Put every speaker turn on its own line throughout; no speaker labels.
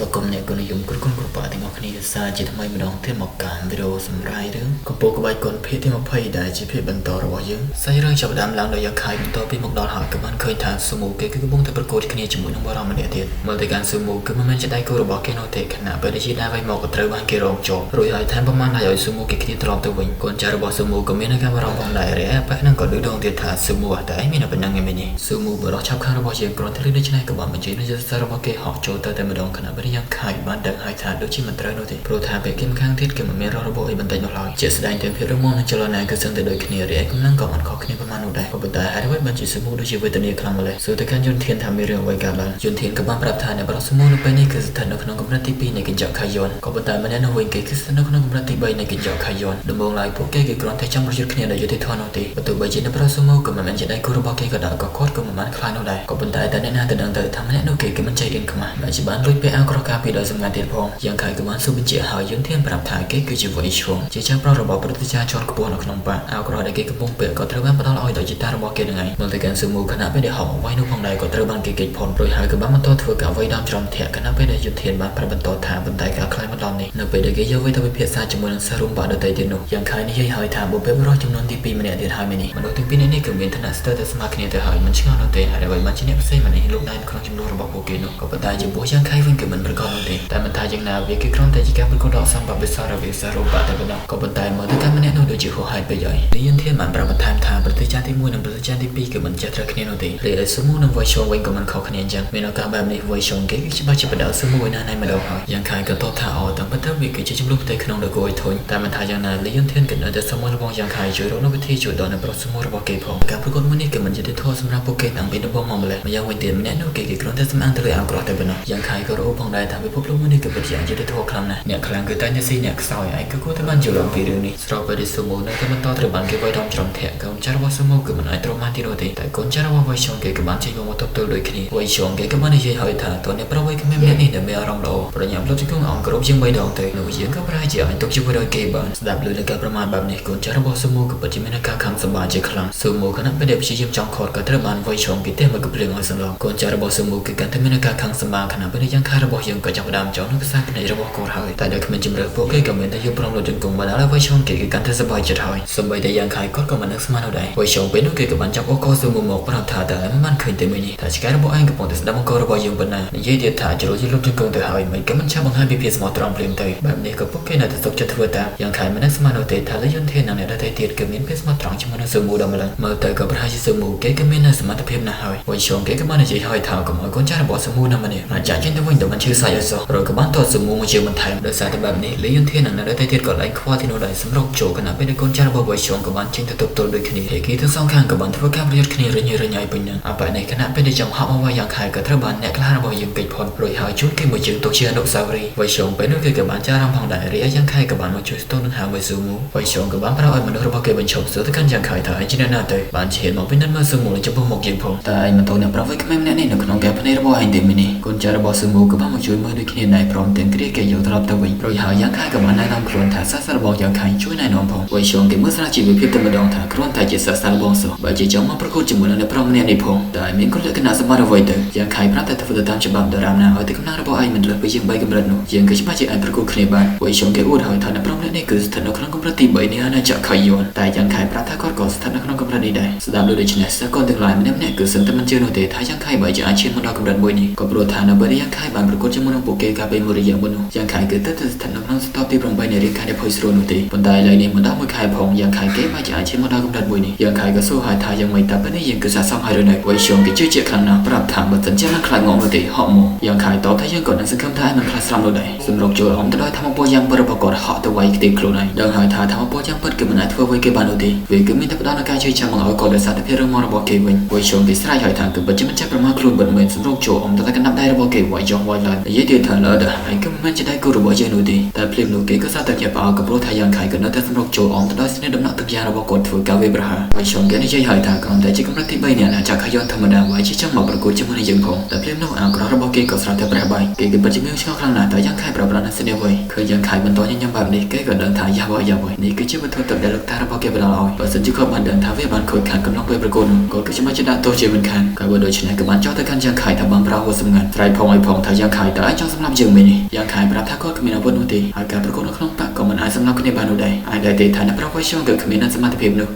ស្វាគមន៍អ្នកគុណនិយមគ្រប់បាទាំងអស់គ្នាសាជាថ្មីម្ដងទៀតមកកាន់វីដេអូសម្រាប់រឿងកំពុងក្បាច់គុណភាគទី20ដែលជាភាគបន្តរបស់យើងសាច់រឿងចាប់ផ្ដើមឡើងដោយយ៉ាងខៃបន្តពីមកដល់ហើយក៏បានឃើញថាស៊ូមូគេគឺកំពុងតែប្រកួតគ្នាជាមួយនឹងបរិមម្នាក់ទៀតមើលទៅកាន់ស៊ូមូគឺមិនមែនជាដៃគូរបស់គេនោះទេខណៈពេលជាដើរវិញមកក៏ត្រូវបានគេរងចោលរួចហើយថែមប្រមាណឲ្យស៊ូមូគេគ្នាត្រឡប់ទៅវិញកូនចៅរបស់ស៊ូមូក៏មានការបារម្ភផងដែររ៉េប៉ះនឹងក៏ដូចដងទៀតថាស៊ូមូតែមានប៉ុណ្ណឹងឯងនេះស៊ូមូបរោះឆាប់ខាងរបស់យើងគ្រាន់តែដូច្នេះក៏បានបញ្ជានឹងសាររបស់គេហោះចូលទៅតែម្ដងខណៈពេលយ៉ាងខៃបានដឹងហើយថាដូចជាមិនត្រូវនោះទេព្រោះថាពេលគឹមខាងទៀតគឺមិនមានរបបអីបន្តិចនោះឡើយជាស្ដែងទាំងភាពរឹងមាំនិងចលនាគឺសឹងតែដូចគ្នារ៉េកម្លាំងក៏មិនខុសគ្នាប្រមាណនោះដែរប៉ុន្តែហេតុអ្វីបានជាស៊ូមូដូចជាវេទនាខ្លាំងម្ល៉េះស៊ូទៅកាន់យន្តធានថាមានរឿងអ្វីកើតឡើងយន្តធានក៏បានប្រាប់ថាអ្នកបរិសុទ្ធស៊ូមូនៅពេលនេះគឺស្ថិតនៅក្នុងកម្រិតទី2នៃកញ្ចក់ខៃយន្តក៏ប៉ុន្តែម្នាក់នោះវិញគេគឺស្ថិតនៅក្នុងកម្រិតទី3នៃកញ្ចក់ខៃយន្តដំបូងឡើយពួកគេគឺគ្រាន់តែចង់ប្រយុទ្ធគ្នាដោយយុត្តិធម៌នោះទេបើទោះបីជាអ្នកបរិសុទ្ធស៊ូមូក៏មិនមែនជាដៃគូរបស់គេក៏ដោយក៏គាត់ក៏មិនបានខ្លាចនោះដែរក៏ប៉ុន្តែអ្នកណាទៅដឹងទៅថាម្នាក់នោះគេគឺមិនចេះអៀនខ្មាស់តែជាបានលួចពេលអាវក្រោះការពីដោយសម្ងាត់ទៀតផងយ៉ាងខៃក៏បានស៊ូបញ្ជាក់ហើយយន្តធានប្រាប់ថាគេគឺជាវ័យឈុំជាចៅប្រុសរបស់ព្រឹទ្ធាចារ្យជាន់ខ្ពស់នៅក្នុងបាក់អាវក្រោះដែលគេកំពុងពាក់ក៏ត្រូវបានផ្ដល់ឲ្យដោយជីតារបស់គេនឹងឯងមើលទៅកាន់ស៊ូមូខណៈពេលដែលហោះមកវាយនោះផងដែរក៏ត្រូវបានគេគេចផុតរួចហើយក៏បានបន្តធ្វើការវាយដំច្រំធាក់ខណៈពេលដែលយន្តធានបានប្រាប់បន្តថាបន្តែការខ្លាចមកដល់នេះនៅពេលដែលគេយកវាទៅពិភាក្សាជាមួយនឹងសាររុំបាក់ដទៃទៀតនោះយ៉ាងខៃនិយាយហើយថាបុព្វបុរសចំនួនទី2ម្នាក់ទៀតហើយនេះមនុស្សទាំងពីរនេះគឺមានឋានៈស្ទើរតែស្មើគ្នាទៅហើយមិនឆ្ងល់នោះទេហើយអ្វីបានជាអ្នកផ្សេងម្នាក់លោកដែរក្នុងចំនួនរបស់ពួកគេនោះក៏ប៉ុន្តែចំពោះយ៉ាងខៃវិញគឺមិនប្រកបនោះទេតែមិនថាយ៉ាងណាវាគឺគ្រាន់តែជាការប្រកួតដ៏សម្បត្តិវិសារវាសាររុំបាក់តែប៉ុណ្ណោះក៏ប៉ុន្តែមើលទៅកាន់ម្នាក់នោះដូចជាហួសហេតុពេកហើយនេះយន្តធានបានប្រាប់បន្ថែមថាប្រទេសចាទី1និងប្រទេសចាទី2គឺមិនចេះត្រូវគ្នានោះទេរីឯស៊ូមូនិងវ៉ៃឈុងវិញក៏មិនខុសគ្នាអញ្ចឹងមានឱកាសបែបនេះវ៉ៃឈុងគេគឺច្បាស់ជាបដៅស៊ូមូឯណាម្ដងហើយយ៉ាងខៃក៏តបថាអូតាមពិតទៅវាគឺជាចំនួនផ្ទៃក្នុងដ៏គួរឲ្យធុញតែមិនថាយ៉ាងណាលីយន្តធានក៏នៅតែសមរបស់យ៉ាងខៃជួយរកនូវវិធីជួយដល់នៅប្រុសស៊ូមូរបស់គេផងការប្រកួតមួយនេះគឺមិនយុត្តិធម៌សម្រាប់ពួកគេតាំងពីដំបូងមកម្ល៉េះម្យ៉ាងវិញទៀតម្នាក់នោះគេគ្រាន់តែសម្អាងទៅលើអាវក្រោះតែប៉ុណ្ណោះយ៉ាងខៃក៏រកផងដែរថាពិភពលោកមួយនេះគឺពិតជាយុត្តិធម៌ខ្លាំងណាស់អ្នកខ្លាំងគឺតែអ្នកស៊ីអ្នកខ្សោយឯងគឺគួរតែបានយល់អំពីរឿងនេះស្របពេលដែលស៊ូមូនៅតែបន្តត្រូវបានគេវាយដំច្រំធាក់កូនចៅរបស់ស៊ូមូគឺមិនអាចត្រូវបានទីនោះទេតែកូនចៅរបស់វ៉ៃឈុងគេក៏បានចេញមកទប់ទល់ដូចគ្នាវ៉ៃឈុងគេក៏បាននិយាយឲ្យថាតើអ្នកប្រុសវ័យក្មេងម្នាក់នេះដែលមានអារម្មណ៍ល្អប្រញាប់លុតជង្គង់អង្គគ្រប់ជាង3ដងទៅនោះយើងក៏ប្រហែលជាអាចទុកជាមួយដោយគេបានស្ដាប់ឮនឹងការប្រមាថបែបនេះកូនចៅរបស់ស៊ូមូក៏ពិតជាមានការខំសម្បាជាខ្លាំងស៊ូមូខណៈពេលដែលព្យាយាមចង់ខត់ក៏ត្រូវបានវ៉ៃឈុងគេទេមកកំភ្លៀងឲ្យសន្លប់កូនចៅរបស់ស៊ូមូគឺកាន់តែមានការខំសម្បាខណៈពេលយ៉ាងខែរបស់យើងក៏ចាប់ផ្ដើមចង់នឹងភាសាគណិតរបស់គាត់ហើយតែដោយគ្មានជំរឿពួកគេក៏មានតែយកព្រមលុតជង្គង់បណ្ដាលឲ្យវ៉ៃឈុងគេគឺកាន់តែសប្បាយចិត្តហើយសូម្បីតែយ៉ាងខែគាត់ក៏មិននឹកស្មាននោះដែរវ៉ៃឈុងពេលនោះគេក៏បានចាប់អូកស៊ូមូមកប្រាប់ថាតើមិនបានឃើញទេមួយនេះថាឆ្កែរបស់ឯងកំពុងតែស្ដាប់អង្គរបស់យើងប៉ុណ្ណានិយាយទៀតថាជ្រុលជាលុតជង្គង់ទៅហើយមិនក៏មិនឆាប់បង្ហាញពីភាពស្មោះត្រង់ភ្លាមទៅបែបនេះក៏ពួកគេនៅតែសុខចិត្តធ្វើតាមយ៉ាងខែមិននឹកស្មាននោះទេថាលយន្តធាននិងអ្នកដទៃទៀតក៏មានភាពស្មោះត្រង់ជាមួយនឹងស៊ូមូដល់ម្ល៉េះមើលទៅក៏ប្រហែលជាស៊ូមូគេក៏មានសមត្ថភាពណាស់ហើយវ៉ៃឈុងគេក៏បាននិយាយឲ្យថាកុំឲ្យកូនចៅរបស់ស៊ូមូណាម្នាក់អាចចាក់ចេញទៅវិញទៅមិនឈឺសាច់ឲ្យសោះrồiក៏បានតតស៊ូមូមកជាបន្ថែមដោយសារតែបែបនេះលយន្តធាននិងអ្នកដទៃទៀតក៏ឡើងខ្វល់ទីនោះដែរសម្រុកចូលខណៈពេលកូនចៅរបស់វ៉ៃឈុងក៏បានចេញទៅទប់ទល់ដូចគ្នាគេទាំងសងខាងក៏បានធ្វើការប្រយុទ្ធគ្នារញ៉េរញ៉ៃពេញនឹងអបនេះខណៈពេលដែលចង់ហប់មកយ៉ាងខែក៏ត្រូវបានអ្នកក្លារបស់យើងគេចផុតរួចហើយជួនគេមួយជើងទុកជាអនុស្សាវរីយ៍វ៉ៃឈុងពេលនោះគេក៏បានចាររំផងដែររីឯយ៉ាងខែក៏បានមកជួយស្ទង់នឹងហៅវ៉ៃស៊ូមូវ៉ៃឈុងក៏បានប្រាប់ឲ្យមនុស្សរបស់គេបញ្ឈប់សួរទៅកាន់យ៉ាងខែថាឯងជាអ្នកណាទៅបានឈានមកពីនឹងមើលស៊ូមូចំពោះមុខយើងផងតែឯងមិនតោះអ្នកប្រាប់ឲ្យក្មេងម្នាក់នេះនៅក្នុងកែភ្នែករបស់ឯងទេមីនេះកូនចៅរបស់ស៊ូមូក៏បានមកជួយមើលដូចគ្នាដែរព្រមទាំងគ្រាគេយកត្រឡប់ទៅវិញរួចហើយយ៉ាងខែក៏បានណែនាំខ្លួនថាសាស្ត្ររបស់យ៉ាងខែជួយណែនាំផងវ៉ៃឈុងគេមើលស្រាជីវភាពតែម្ដងថាគ្រាន់តែជាសាស្ត្ររបស់សោះបើជាចង់មកប្រកួតជាមួយនឹងអ្នកប្រុសម្នាក់នេះផងតែមានគុណលក្ខណៈសម្បត្តិអ្វីទៅយ៉ាងខែប្រាប់តែធ្វើទៅតាមច្បាប់ដរាបណាឲ្យតែកម្លាំងរបស់ឯងមិនលើសពីជាង3កម្រិតនោះយើងក៏ច្បាស់ជាអាចប្រកួតគ្នាបានវ៉ៃឈុងគេអួតហើយថាអ្នកប្រុសម្នាក់នេះគឺស្ថិតនៅក្នុងកម្រិតទី3នៃអាណាចក្រខៃយន្តតែយ៉ាងខែប្រាប់ថាគាត់ក៏ស្ថិតនៅក្នុងកម្រិតនេះដែរស្ដាប់ដូចនេះសកលទាំងឡាយម្នាក់គឺសឹងតែមិនជឿនោះទេថាយ៉ាងខែបើជាអាចឈានមកដល់កម្រិតមួយនេះក៏ព្រោះថានៅពេលយ៉ាងខែបានប្រកួតជាមួយនឹងពួកគេកាលពីមួយរយៈមុននោះយ៉ាងខែគឺទៅស្ថិតនៅក្នុងស្ទប់ទី8នៃរាងកាយដែលផុយស្រួលនោះទេប៉ុន្តែឥឡូវនេះមកដល់មួយខែផងយ៉ាងខែគេបើជាអាចឈានមកដល់កម្រិតមួយនេះយ៉ាងខែក៏សួរហើយថាយ៉ាងម៉េចតើពេលនេះយើងគឺស័ក្តិសមហើយឬនៅវ៉ៃឈុងគេជឿជាក់ខ្លាំងណាស់ប្រាប់ថាបើសិនជានឹងខ្លាចងងនោះទេហក់មកយ៉ាងខែតបថាយើងក៏នឹងសង្ឃឹមថានឹងខ្លាចស្រាំនោះដែរសម្រុកចូលអមទៅដោយធម្មពលយ៉ាងបរិបកតហក់ទៅវាយខ្ទេចខ្លួនឯងដឹងហើយថាធម្មពលយ៉ាងពិតគឺមិនអាចធ្វើអ្វីគេបាននោះទេវាគឺមានតែផ្ដល់នូវការជឿចាំមកឲ្យគាត់ដោយសារតែភាពរឹងមាំរបស់គេវិញវ៉ៃឈុងគេស្រែកហើយថាគឺពិតជាមិនចេះប្រមាថខ្លួនមិនមែនសម្រុកចូលអមទៅតែកណ្ដាប់ដៃរបស់គេវាយចុះវាយឡើងនិយាយទៀតថាលើដែរហើយគឺមិនមែនជាដៃគូរបស់យើងនោះទេតែភ្លាមនោះគេក៏សាទៅជាបោកព្រោះថាយ៉ាងខែក៏នៅតែសម្រុកចូលអមទៅដោយស្នេហ៍ដំណាក់ទឹកយ៉ាងរបស់គាត់ធ្វើការវាប្រហារវ៉ៃឈុងគេនិយាយហើយថាគ្រាន់តែជាកម្រិតទី3នេះអាចារ្យខយន្តធម្មតាវាយជាចង់មកប្រកួតជាមួយនឹងយើងផងតែភ្លាមនោះអាក្រក់របស់គេក៏ស្រាប់តែប្រះបាយគេពិតជាមានឆ្ងល់ខ្លាំងណាស់តែយ៉ាងខែប្រាប់ប្រាណស្នេហ៍វិញឃើញយ៉ាងខែបន្តញញឹមបែបនេះគេក៏ដឹងថាយ៉ាវនេះគឺជាវត្ថុទឹកដែលលោកតារបស់គេផ្ដល់ឲ្យបើសិនជាគាត់បានដឹងថាវាបានខូចខាតកំឡុងពេលប្រកួតគាត់ក៏ចាំបាច់ដាក់ទោសជាមិនខានក៏បើដូច្នេះក៏បានចោទទៅកាន់យ៉ាងខែថាបានប្រោសវសម្ងាត់ស្រ័យផងឲ្យផងថាយ៉ាងខ ายแต่ไอ้เจ้าสำหรับยังไม่นี่ยังขายปรับทักก็ขมิ้นเอาบนนู้นตีอาการประกอบนักลงปะก็มันไอ้สำหรับคนในบ้านนู้นได้ไอ้ได้แต่ฐานะเพราะว่าช่วงเกิดขมิ้นนั้นสมาธิเพียบนู้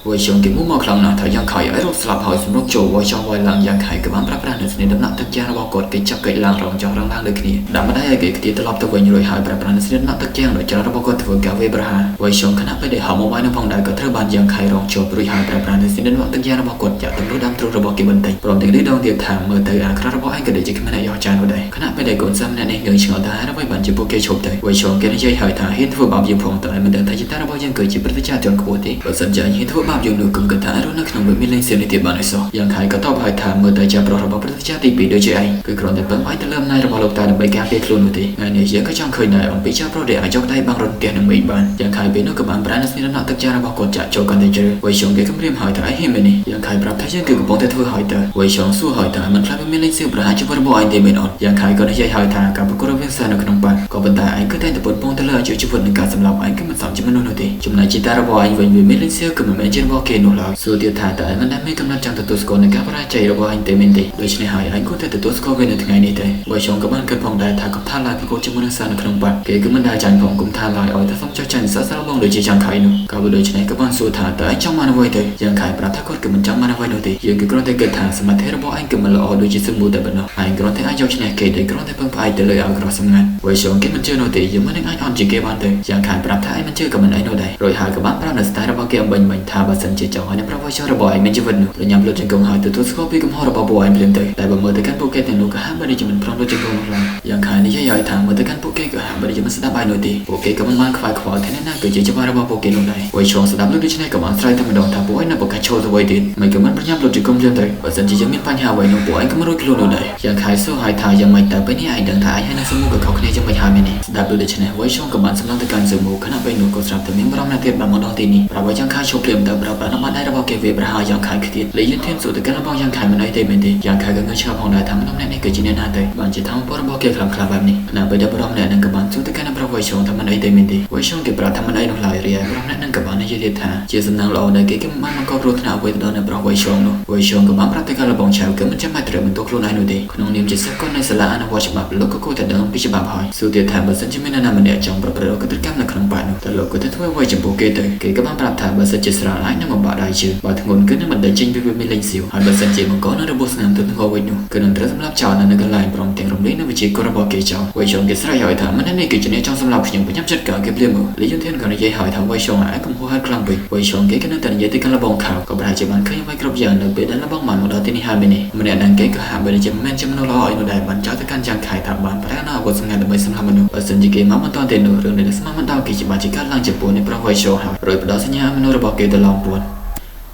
วัยชงกิมุมมองคลองหนาถ้ายังขายไอ้รถสลับหอยสมรสโจวัยชงวัยหลังยังขายกับบ้านพระประธานสนิทดำนักตะเกียงระบอกกดกิจับเกยลางรองจองร่างเลยขี้ดำมาได้เกยตีตลอดตะวันอยู่เลยหายพระประธานสนิทดำนักตะเกียงโดยจระบอกกดถือกาเวบราวัยชงคณะไปได้หามาไว้ในพงได้ก็เทบานยังขายรองโจบริหารพระประธานสนิทดำนักตะเกียงระบอกกดจากตำรวจดำตรระบอกกิบันเตยพร้อมถึงได้ดองเดียดทางเมื่อเตยอาคราระบอกไอ้ก็ได้จะขึ้นมาในยอดจานได้คณะไปได้กดซ้ำในเงินเฉียวตาระบายบันจะพวกเกยชบเตยวัยชงเกยได้ใจหายทางเห็นทั่วบาปยังพงเตยมันเดินทางจิตระบอกยังเกิดจิตประทิจารจนขวดที่สนใจเห็นทั่วบาปยังหนุกึ่งกระทารุ่นนักขนมแบบมีเล่นเสียในที่บ้านไอ้สอยังขายก็ต้องหายทางเมื่อเตยจะปลอดระบบประทิจารตีปีโดยใจคือกรอนแต่เพิ่มไอ้แต่เริ่มในระบบโลกตาในใบแก้วเปียกลุ่นที่งานนี้ยังก็ช่างเคยนายองปีเจ้าเพราะเดี๋ยวจอกได้บางรถแกนไม่บ้านยังขายเป็นนกกับบางร้านสนิทนักตะเกียงระบอกกดจะโจกันได้เจอวัยชงเกยกำเรียมหายทางไอ้เฮมันนี่ยังขายปรับท้ายยังคือกับปองแต่ทั่วหายทางวัยชงสู้หายทางมันคล้ายเป็นมีเล่นเสียประหารจุดระบบไอ้เดมินออนยังขายก็ได้ใจหายทางกับประกอบเรื่องสารขนมปังก็บรรดาไอ้ก็ได้แต่ปนปองแต่ละจุดจุดในการสำหรับไอ้ก็มันสอนจะมันนู่นที่จุดในจิตระบบไอ้วันมีเล่นเสียกับมันไม่เจนบอกเกนุลาสู้เดียดทางแต่มันได้ไม่กำลังจังตัวสกอในการประหารใจระบบไอ้เดมินที่โดยเฉพาะไอ้ก็ได้แต่ตัวสกอเป็นถึงไงนี่แต่วัยชงกับมันเกิดพองได้ทางกับท่าลายประกอบจุดมันสารขนมปังเกยก็มันได้จันของกลุ่มท่าลายอ้อยแต่ต้องเจ้าจันสารบงโดยจีจังขายนู่ก็โดยเฉพาะกับมันสู้ทางแต่ไอ้จ้องมันไว้เลยยังขายปรับทักก็กับมันจังมันไว้นู่นที่ยังก็กรอนแต่เกิดทางสมาธิระบบไอ้กับมันละอโดยจีสมุดแต่บนไอ้กรอนแต่ไอ้เจ้าชนะเกยได้กรอนแต่เพิ่งไปแต่เลยเอากรอนสำคัญวัยชงกิมันเจอโนติยังไม่ได้ไอ้อ่อนจีเกบ้านเลยยังขายปรับท้ายมันเจอกับมันไอ้โนได้โดยหายกับบ้านพระนักสไตล์ระบบเกมบันบันทาบัสันจีจ่อในพระวชระบอยมันจะวันนู่ระยำรถจังกงหายตัวสกอปีกับหอระบบอยมันเลยแต่บางเมื่อแต่กันโปเกตนูก็ห้ามไม่ได้จะมันพร้อมรถจังกงอะไรยังขายในย่อยทางเมื่อแต่กันโปเกก็ห้ามไม่ได้จะมันสตาร์บายโนติโปเกกับมันมันควายขวาแทนน่าเกิดจะว่าระบบโปเกโนได้วัยชงสตาร์บรถดิฉันกับมันสไตล์ธรรมดาทาป่วยนับปกติโชว์ตัวไว้ดิไม่กับมันพยายามรถจังกงเดินเลยบัสันจีจะมีปัญหาไว้นูป่วยก็ไม่รู้กิโลโนได้ยังขายสู้หายทางยังไม่แต่ไปนี่ไอ้ดังท้ายให้นักสมุกกับเขาเนี่ยจะไม่หาไม่เนี่ยสตาร์บรถดิฉันไว้ชงกับมันสำนักการสมุกขณะไปนูก็สลับแต่เมื่อเราเนี่ยเทียบแบบมโนตีนี่เราไว้ยังขายโชว์เกมแต่เราแบบน้ำมันได้ระบบเกวีประหารยังขายคิดเลยยืนเทียนสุดแต่กันระบบยังขายมันได้เต็มที่ยังขายกันเงินชาวพองได้ทำน้ำเนี่ยเกิดจีเนียนาได้บางจีทำพอระบบเกวีคลำแบบนี้ขณะไปได้ระบบเนี่ยนั่งกับมันสุดแต่กันระบบไว้ชงทำมันได้เต็มที่ไว้ชงเก็บประทำมันได้หนุนหลายเรียระบบเนี่ยนั่งกับมันในยืดท่าเจสันนั่งรอได้เก็บมันก็รู้ขณะไว้ตอนในระบบไว้ชงเนาะไว้ชงกับมันประแต่การระบบชาวเกิดมันจะไม่เตรียมมันตัวครูนายหนุดีขนมเนียมจะสักก้อนในสลาอันวัชบับลูกก็กู้แต่เดิมพิจบับหอยสุดที่ท่าบัสันจะไม่นานมันเนี่ยจังประเดี๋ยวก็ติดกันในขนมปังแต่ลูกก็จะช่วยไว้จังโปเกเตอร์เกี่ยวกับมันประท่าบัสันจะสลายนั่งมาบ่ได้ชื่อบาดงนก็นั่งมันได้จริงไปไม่เล่นสิวหายบัสันจะมันก็นั่งระบบสนามตัวนึงเอาไว้หนูก็นั่งเตรียมสำหรับเจ้านั่นก็ไล่พร้อมเตียงรำเลี้ยงในวิจิก็ระบบเกจ้าไว้ชงเกิดสลายหอยท่ามันนั่นเองก็จะเนี่ยจังสำหรับยังพยายามจัดการเก็บเลี้ยงมือเลี้ยงเทียนกันในใจหอยท่าไว้ชงไอ้กุมหัวหัดกลางไปไว้ชงเก็บกันนั่งแต่ในใจติดกันระบบข่าวก็ประชาชนเคยไว้กรอบยางในเบดันระบบมันเราที่นี่หายไปนี่มันเนี่ยนั่งเก็บก็หายไปในใจมันจะมันรอไอ้หนูได้บรรจาติการจังขายทางบ้านพระนาบทสงานแต่ไม่สำหรับมนุษย์บัสันจะเกมมันตอนเต็นเรื่องในสมัยมันดาวกิจบัติการล่างจะปวดในพระไว้ชงหาโดยประดาสัญญามนุษย์ระบบเกตลองปวด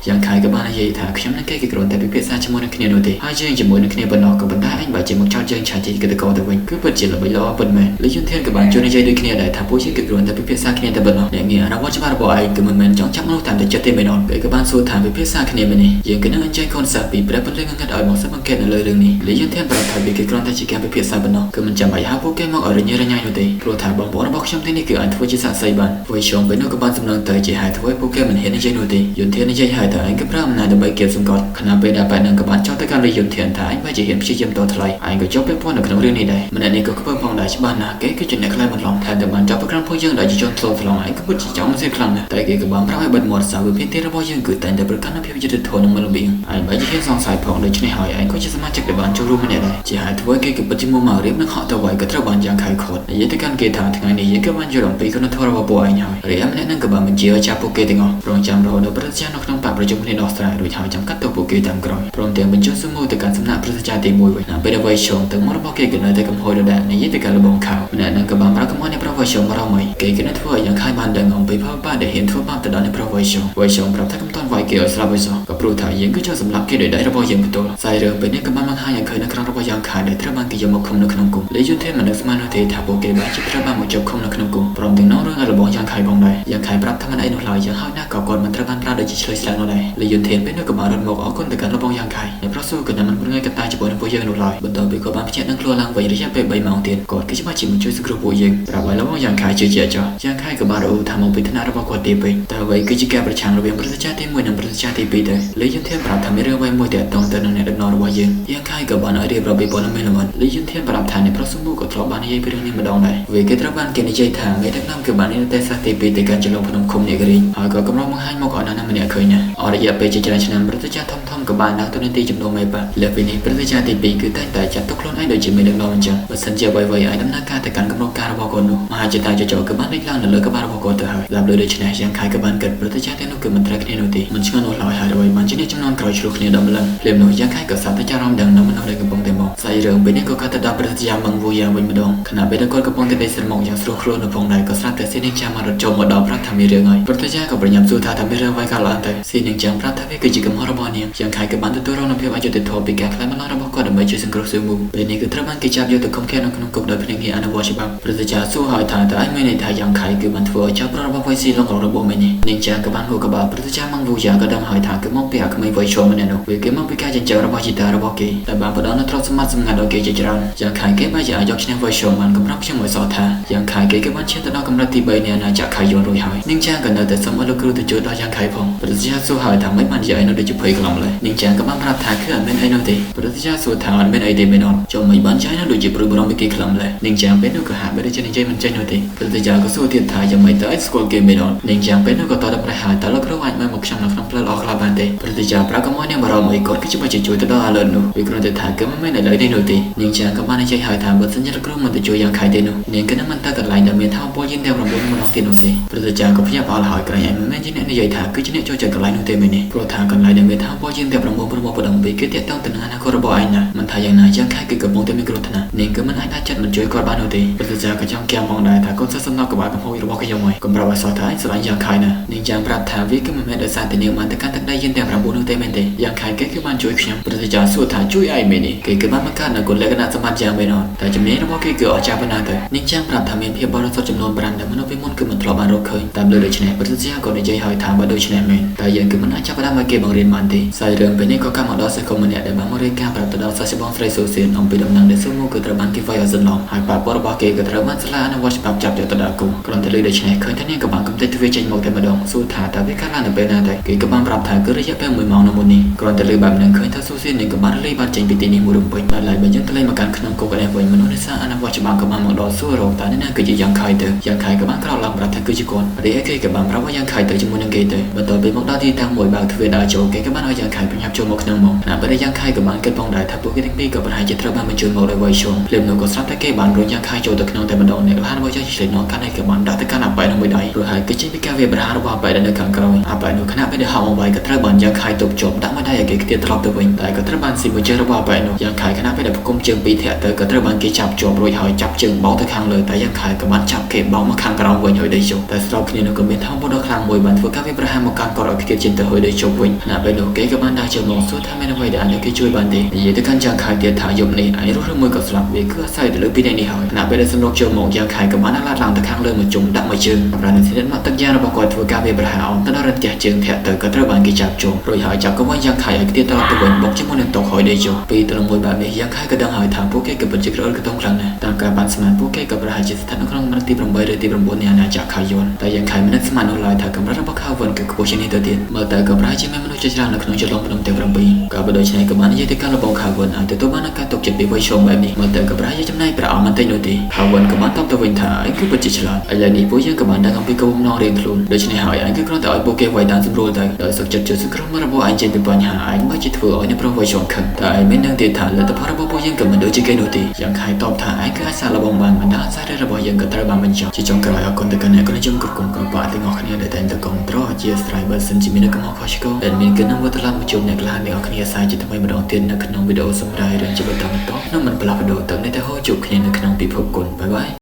ยังขายกับบ้านยัยถาเข้มนั่งแก่กระโดดแต่พิเศษจมูกนักเรียนโนติให้เจงจมูกนักเรียนบนนอกกับบรรดาไอ้บาดเจ็บมุกเจ้าเจงชาติกระตะกอตะวันคือเปิดจิตละใบล้อเป็นแมนและยืนเทียนกับบ้านจนในใจด้วยเรียนได้ทำผู้เชี่ยวกระโดดแต่พิเศษเรียนแต่บนนอกเนี่ยเงี้ยเราว่าจะมาบอกไอ้กับมันจ้องจับมนุษย์ตามแต่จะเต็มไปนอนเกิดกับบ้านสู้ถามพิเศษเรียนมันนี่ยังกันนั่งใจคนสับปีประเป็นเรื่องเงินอ่อยหมดสักบังเกิดในเลยเรื่องนี้และยืนเทียนประทายบิกกรอนแต่จิแกพิเศษบนนอกคือมันจะไม่หาพวกแกมากอะไรเงี้ยระยะโนติโปรถามบอกระบอกช่างที่นี่คืออันทว่าจิตใส่บ้านไว้ชมไปนอกกับบ้านสำนักแต่จะหายทว่าพวกแกมันเห็นในใจโนติยืนเทียนในใจหายแต่ไอ้กับพระมันนายดำใบเกี่ยวสมกอดขณะไปได้ไปนั่งกับบ้านเจ้าตะการเลยยืนเทียนถ่ายไม่จะเห็นพิจิตรตัวทลายไอ้ก็จบไปพ้นในขนมเรื่องนี้ได้มันอันนี้ก็เพิ่มพองได้ชบ้านนะเก๋ก็จะในคลายมันลองแทนแต่บ้านเจ้าประกันผู้ยังได้จะจนโซ่ทลายก็พูดจะมันเสียครั้งนะแต่เก๋กับบ้านพระให้บัดหมดสาวเพียงที่ระบบยังเกิดแต่แต่ประกันนั้นเพียงจะติดโทนมันลงบิงไอ้ใบจะเห็นสองสายพองเลยชนิดหายไอ้ก็จะสามารถจับได้บ้านเจ้ารู้มันได้จะหายทั่วเก๋กับปัจจุบันมาเรียบนักเขาตะไว้ก็ตระบ้านยังขายโคตรยิ่งแต่การเก๋ทางถึงไอ้นี่ยังกับบ้านจะหลงไปก็นั่งทั่วระบบไอ้เนี่ยเรียบนั่นกับบ้านมันเจียวจับพวกเก๋ติงอ๋อรองจำเราเดินประชาชนนอกประจำในนอสตราโดยหายจำกัดตัวพวกเก๋ตามกรอยพร้อมเตียงเป็นจุดสมมุติการสำนักประชาติมวยไว้ไปได้ไว้ชงแต่มรดกเก๋กันในแต่กำหอยระดับในยิ่งแต่การระบบข่าวนั่นนั่งกับบ้านพระกำมในพระไว้ชงมาเราไม่เก๋กันในทั่วยังขายบ้านดังองไปพ่อบ้านได้เห็นทั่วบ้านแต่ดอนในพระไว้ชงพระทักกำต้นไว้เกี่ยวสลับไว้ซอกับปลูกถ่ายยังก็จะสำหรับเก๋ได้ระบบยังเป็นตัวใส่เรือไปเนี่ยกับบ้านบางห้างยังเคยนักระบบยังขายได้ตระบ้านเกี่ยวกับคมนักขนมกุ้งเลยยุ่งเท่มันนักสมานุเทถาโปเก๋บ้านจิตระบ้านหมดจบคมนักขนมกุ้งพร้อมถึงน้องเรื่องระบบยังขายบองได้ยังขายปรับทำมันไอ้หนุ่มลอยยังห้าวหน้าก่อกวนมันตระบ้านปลาโดยจิตเฉลยสลายโน ដែរលយន្តធានពេលនៅកបានរត់មកអរគុណទៅកាន់របស់យ៉ាងខៃនៅប្រសូក៏មិនងាយកតាជាមួយនឹងពួកយើងនោះឡើយបន្ទាប់ពីគាត់បានភ្ញាក់នឹងខ្លួនឡើងវិញរយៈពេល3ម៉ោងទៀតគាត់គឺច្បាស់ជាមិនជួយសង្គ្រោះពួកយើងប្រាប់ឲ្យរបស់យ៉ាងខៃជឿជាក់ចោះយ៉ាងខៃក៏បានរអ៊ូថាមកពីឋានៈរបស់គាត់ទីពេញតែអ្វីគឺជាការប្រឆាំងរវាងប្រតិចាទី1និងប្រតិចាទី2ទៅលយន្តធានប្រាប់ថាមានរឿងអ្វីមួយទាក់ទងទៅនឹងអ្នកដឹកនាំរបស់យើងយ៉ាងខៃក៏បានឲ្យរៀបរាប់ពីព័ត៌មានល្មិតលយន្តធានប្រាប់ថាអ្នកប្រសុំក៏ធ្លាប់បាននិយាយពីរឿងនេះម្ដងដែរវាគេត្រូវបានគេនិយាយថាមេដឹកនាំគឺបាននិយាយតែសាសទី2ទៅកាន់ចន្លោះភ្នំឃុំនាគរីហើយក៏កំឡុងបង្ហាញមកឲ្យអ្នកម្នាក់ឃើញណាអររយៈពេលជាច្រើនឆ្នាំប្រតិចាធំៗក៏បានដើរតួនាទីជំនួសមេបាលើពីនេះប្រតិចាទី2គឺតែងតែចាត់ទុកខ្លួនឯងដូចជាមេដឹកនាំអញ្ចឹងបើសិនជាអ្វីៗអាចដំណើរការទៅកាន់គម្រោងការរបស់គាត់នោះមហាចេតាចចក៏បានលេចឡើងនៅលើក្បាលរបស់គាត់ទៅហើយតាមដូចនេះយ៉ាងខៃក៏បានគិតប្រតិចាទាំងនោះគឺមិនត្រូវគ្នានោះទេមិនឆ្ងល់នោះឡើយហើយអ្វីបានជាអ្នកចំនួនក្រោយឆ្លោះគ្នាដល់ម្លឹងភ្លាមនោះយ៉ាងខៃក៏សាប់ទៅចារំដឹងនៅមនុស្សដែលកំពុងតែមកស្អីរឿងពេលនេះក៏កាត់ទៅដល់ប្រតិចាមងវូយ៉ាវិញម្ដងខណៈពេលគាត់កំពុងតែដេកស្រមកយ៉ាងស្រួលខ្លួននៅផងដែរក៏ស្រាប់តែស៊ីនឹងចាំមករត់ចូលមកដល់ប្រាប់ថាមានរឿងហើយប្រតិចាក៏ប្រញាប់សួរថាមានរឿងអ្វីកើតឡើងទៅស៊ីនឹងចាំប្រាប់ថាវាគឺជាកំហុសរបស់នាងយ៉ាងខៃក៏បានទទួលរងនូវភាពអយុត្តិធម៌ពីការខ្លាចម្លងរបស់គាត់ដើម្បីជួយសង្គ្រោះស៊ឺមូពេលនេះគឺត្រូវបានគេចាប់យកទៅឃុំឃាំងនៅក្នុងគុកដោយភ្នាក់ងារអនុវត្តច្បាប់ប្រតិចាសួរហើយថាតើឯងមានន័យថាយ៉ាងខៃគឺបានធ្វើឲ្យចាប់ប្រុសរបស់វ័យស៊ីឡុងរបស់មេនេះនាងចាក៏បានហួរក្បាលប្រតិចាមងវូយ៉ាក៏ដឹងហើយថាគឺមកពីអាក្មេងវ័យឈោម្នាក់នោះវាគេមកពីការចិញ្ចឹមរបស់ជីតារបស់គេតែបានផ្ដល់នូវទ្រព្យសម្បត្តិសម្ងាត់ដល់គេជាច្រើនយ៉ាងខៃគេបានជាអាចយកឈ្នះវ័យឈោបានកំប្រាប់ខ្ញុំឲ្យសោះថាយ៉ាងខៃគេក៏បានឈានទៅដល់កម្រិតទី3នៃអាណាចក្រខៃយួនរួចហើយនាងចាក៏នៅតែសុំឲ្យលោកគ្រូទៅជួយដល់យ៉ាងខៃផងប្រតិចាសួរហើយថាមិនបាននិយាយនៅដូចជាភ័យខ្លាំងម្ល៉េះនាងចាក៏បានប្រាប់ថាគឺអត់មានអីនោះទេប្រតិចាសួរថាអត់មានអីទេមែនអត់ចុះមិនបានចាយនៅដូចជាព្រួយបារម្ភពីគេខ្លាំងម្ល៉េះនាងចាពេលនោះក៏ហាក់បីដូចជានិយាយមិនចេញនោះទេប្រតិចាក៏សួរទៀតថាយ៉ាងម៉េចទៅឲ្យស្គាល់គេមែនអត់នាងចាពេលនោះក៏តតប្រហែលតើលោកគ្រូអាចមកខ្ញុំនៅក្នុងផ្លូវល្អខ្លះបានទេប្រតិចាប្រាប់ក៏មកនាងបារម្ភអីគាត់គឺជាមកជួយទៅដល់ឥឡូវនោះវាគ្រាន់តែថាគឺមិនមែនឥឡូវនេះនោះទេនាងចាក៏បាននិយាយហើយថាបើសិនជាលោកគ្រូមិនទៅជួយយ៉ាងខៃទេនោះនាងក៏នឹងមិនទៅកន្លែងដែលមានថាពលយិនទាំង9ម្ដងទៀតនោះទេប្រតិចាក៏ភ្ញាក់ផ្អើលហើយក្រែងឯងមិនមែនជាអ្នកនិយាយថាគឺជាអ្នកចូលចិត្តកន្លែងនោះទេមែនទេព្រោះថាកន្លែងដែលមានថាពលយិនទាំង9របស់ប៉ុណ្ណឹងពីគឺតាក់ទងទៅនឹងអនាគតរបស់ឯងណាមិនថាយ៉ាងណាយ៉ាងខៃគឺកំពុងតែមានគ្រោះថ្នាក់នាងក៏មិនអាចដាក់ចិត្តមិនជួយគាត់បាននោះទេប្រតិចាក៏ចង់គាំងផងដែរថាកូនសិស្សសំណក់ក្បាលកំហុសរបស់ខ្ញុំហើយកុំប្រាប់ឲ្យសោះថាឯងស្រឡាញ់យ៉ាងខៃណានាងចាំប្រាប់ថាវាគឺមិនមែនដោយសារតែនាងបានទៅកាន់ទឹកដីយិនទាំង9នោះទេមែនទេយ៉ាងខៃគេគឺបានជួយខ្ញុំប្រតិចាសួរថាជួយឯងមែនទេគេគឺបានបង្កើតនៅគុណលក្ខណៈសម្បត្តិយ៉ាងមែនអត់តែជំនាញរបស់គេគឺអស្ចារ្យប៉ុណ្ណាទៅនាងចាំប្រាប់ថាមានភាពបរិសុទ្ធចំនួន5ដែលមនុស្សពីមុនគឺមិនធ្លាប់បានរកឃើញតាមលើដូច្នេះប្រតិចាក៏និយាយឲ្យថាបើដូច្នេះមែនតែយើងគឺមិនអាចចាប់ផ្ដើមឲ្យគេបង្រៀនបានទេសាយរឿងពេលនេះក៏កម្មមកដល់សិស្សកុំម្នាក់ដែលបានមករៀបការប្រាប់ទៅដល់សិស្សបងស្រីសូសៀនអំពីដំណឹងដែលស៊ឺមូគឺត្រូវបានគេវាយឲ្យសន្លប់ហើយប៉ាប៉របស់គេក៏ត្រូវបានសាលាអនុវត្តច្បាប់ចាប់យកទៅដាក់គុកគ្រាន់តែលើដូច្នេះឃើញថានាងក៏បានកំទេចទ្វារចេញមកតែម្ដងសួរថាតើវាកើតឡើងនៅពេលណាទៅគេក៏បានប្រាប់ថាគឺរយៈពេល1ម៉ោងនៅមុននេះគ្រាន់តែលើបែបហ្នឹងឃើញថាស៊ូស៊ីននឹងក៏បានលេបបាត់ចេញពីទីនេះមួយរំពេញតែឡើយបើយើងទៅលេងមកកាន់ក្នុងគុកឯវិញមនុស្សនេសាទអនុវត្តច្បាប់ក៏បានមកដល់សួររកតើនេះណាគឺជាយ៉ាងខៃទៅយ៉ាងខៃក៏បានក្រោកឡើងប្រាប់ថាគឺជាគាត់រីឯគេក៏បានប្រាប់ว่าយ៉ាងខៃទៅជាមួយនឹងគេទៅបន្ទាប់ពីមកដល់ទីតាំងមួយបើកទ្វារដើរចូលគេក៏បានឲ្យយ៉ាងខៃប្រញាប់ចូលមកក្នុងមកណាពេលយ៉ាងខៃក៏បានគិតផងដែរថាពួកគេទាំងពីរក៏ប្រហែលជាត្រូវបានបញ្ជូនមកដោយវ័យឈុំភ្លាមនោះក៏ស្រាប់តែគេបានរុញយ៉ាងខៃចូលទៅក្នុងតែម្ដងអ្នកក្លារបស់យ៉ាងឆ្លេតនោះកាន់តែក៏បានដាក់ទៅកាន់អបែនោះមួយដៃព្រោះហើយគេចេញពីការវាយប្រហាររបស់អបែដែលនៅខាងក្រោយអបែនោះខណៈពេលដែលហោអបែក៏ត្រូវបានយ៉ាងខៃទប់ជាប់ដាក់មួយដៃឲ្យគេខ្ទាតត្រឡប់ទៅវិញតែក៏ត្រូវបានស៊ីមួយជើងរបស់អបែនោះយ៉ាងខៃខណៈពេលដែលគុំជើងពីរធាក់ទៅក៏ត្រូវបានគេចាប់ជាប់រួចហើយចាប់ជើងបោកទៅខាងលើតែយ៉ាងខៃក៏បានចាប់គេបោកមកខាងក្រោមវិញហើយដេកជប់តែស្របគ្នានោះក៏មានថាបុដ៏ខ្លាំងមួយបានធ្វើការវាយប្រហារមកកាន់គាត់ឲ្យខ្ទាតជើងទៅហើយដេកជប់វិញខណៈពេលនោះគេក៏បានដើរចូលមកសួរថាមានអ្វីដែលអាចគេជួយបានទេនិយាយទៅកាន់យ៉ាងខៃទៀតថាយប់នេះឯងរស់ឬមួយក៏ស្លាប់វាគឺអាស្រ័យទៅលើពីនេះហើយខណៈពេលដែលសម្រុកចូលមកយ៉ាងខៃក៏បានឡាតឡើងទៅខាងលើមួយជុំដាក់មួយជើងសម្រាប់នឹងធានមកទឹកយ៉ាងរបស់គាត់ធ្វើការវាយប្រហារអមទៅដល់រន្ទះជើងធាក់ទៅក៏ត្រូវបានគេចាប់ជាប់រួចហើយចាប់ក៏វិញយ៉ាងខៃឲ្យខ្ទាតត្រឡប់ទៅវិញបុកជាមួយនឹងតុកហើយដេកជប់ពីទៅមួយបែបនេះយ៉ាងខៃក៏ដឹងហើយថាពួកគេក៏ពិតជាក្រអល់កតុងខ្លាំងណាស់តាមការបានស្មានពួកគេក៏ប្រហែលជាស្ថិតនៅក្នុងកម្រិតទី8ឬទី9នៃអាណាចក្រខៃយួនតែយ៉ាងខៃមិននឹកស្មាននោះឡើយថាកម្រិតរបស់ខៅវិនគឺខ្ពស់ជាងនេះទៅទៀតមើលទៅក៏ប្រហែលជាមានមនុស្សជាច្រើននៅក្នុងចន្លោះភ្នំទាំង7ក៏បើដូច្នេះក៏បាននិយាយទៅកាន់លបងខៅវិនឲ្យទទួលបានការទុកចិត្តពីវ័យឈុំបែបនេះមើលទៅក៏ប្រហែលជាចំណាយប្រាក់អស់មិនតិចនោះទេខៅវិនក៏បានតបទៅវិញថាឯងគឺពិតជាឆ្លាតឥឡូវនេះពួកយើងក៏បានដឹងអំពីគោលបំណងរៀងខ្លួនដូច្នេះហើយឯងគឺគ្រាន់តែឲ្យពួកគេវាយតាមស្រួលទៅដោយសុខចិត្តជួយសង្គ្រោះមករបស់ឯងចេញពីបញ្ហាឯងបើជាធ្វើឲ្យអ្នកប្រុសវ័យឈុំខឹងតែឯងមាននឹងទៀតថាលទ្ធផលរបស់ពួកយើងក៏មិនដូចជាគេនោះទេយ៉ាងខៃតបថាឯងគឺអាចសាកល្បងបានបណ្ដាសាររបស់យើងក៏ត្រូវបានបញ្ចប់ជាចុងក្រោយអរគុណទៅកាន់អ្នកគ្រប់ជំគ្រប់គ្រងគ្រប់បាទាំងអស់គ្នាដែលតែងតែគ្រប់គ្រងអធិស្ឋានបើសិនជាមានកំហុសខុសឆ្គងដែលមានគណៈវត្តឡាមកជួបអ្នកក្លាអ្នកអរគ្នាសាជាថ្មីម្ដងទៀតនៅក្នុងវីដេអូសម្រាប់រឿងជាបន្តនិងមិនផ្លាស់ប្ដូរទៅនេះទៅហូចជួបគ្នានៅក្នុងពិភពគុណបាយបាយ